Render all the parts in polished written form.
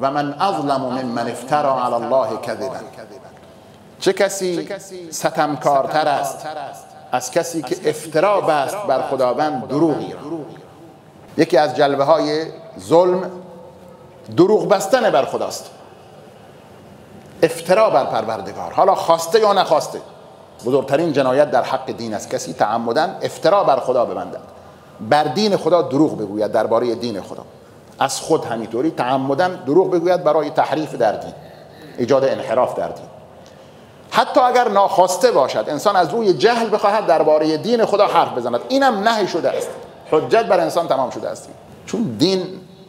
و من اظلم ممن افترى علی الله کذبا. چه کسی ستمکارتر است از کسی که افترا بست بر خداوند دروغی را. یکی از جلوه های ظلم دروغ بستن بر خداست، افترا بر پروردگار، حالا خواسته یا نخواسته. بزرگترین جنایت در حق دین است کسی تعمدن افترا بر خدا ببندد، بر دین خدا دروغ بگوید درباره دین خدا. از خود همینطوری تعمدن دروغ بگوید برای تحریف در دین، ایجاد انحراف در دین. حتی اگر ناخواسته باشد، انسان از روی جهل بخواهد درباره دین خدا حرف بزند، اینم نهی شده است، حجت بر انسان تمام شده است. چون دین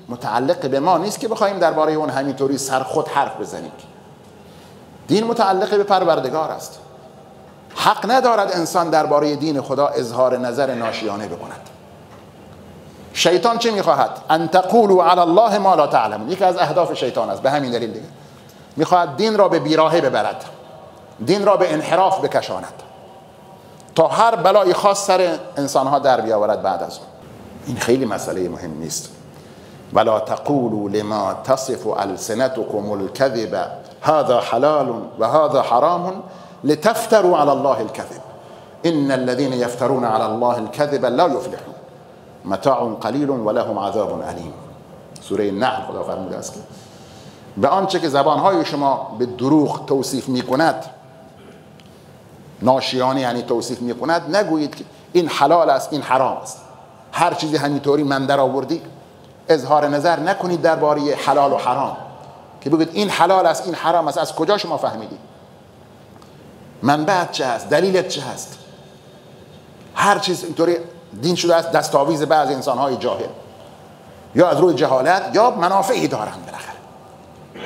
متعلق به ما نیست که بخوایم درباره اون همینطوری سر خود حرف بزنیم. دین متعلق به پروردگار است. حق ندارد انسان درباره دین خدا اظهار نظر ناشیانه بکند. شیطان چه میخواهد؟ ان تقولوا علی الله ما لا تعلمون. یکی از اهداف شیطان است. به همین دلیل دیگه میخواهد دین را به بیراهه ببرد، دین را به انحراف بکشاند تا هر بلای خاص سر انسانها در بیاورد بعد از اون. این خیلی مسئله مهم نیست. ولا تقولوا لما تصف السنتكم الكذب هذا حلال و هذا حرام لتفتروا على الله الكذب ان الذين يفترون على الله الكذب لا يفلحون متاع قلیل ولهم عذاب علیم. سوره نحل خدا فرموده است که به آنچه که زبانهای شما به دروغ توصیف میکند، ناشیانه یعنی توصیف میکند، نگویید که این حلال است این حرام است. هر چیزی همینطوری من در آوردی اظهار نظر نکنید درباره حلال و حرام که بگید این حلال است این حرام است. از کجا شما فهمیدید؟ منبعت چه است؟ دلیلت چه است؟ هر چیز اینطوری دین شده است دستاویز بعض انسانهای جاهل، یا از روی جهالت یا منافعی دارند، بالاخره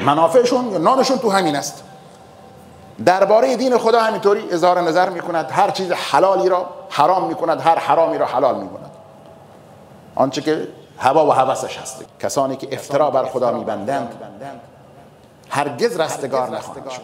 منافعشون یا نانشون تو همین است. درباره دین خدا همینطوری اظهار نظر میکند، هر چیز حلالی را حرام میکند، هر حرامی را حلال میکند، آنچه که هوا و هوسش هست. کسانی که افترا بر خدا میبندند هرگز رستگار نخواهند شد.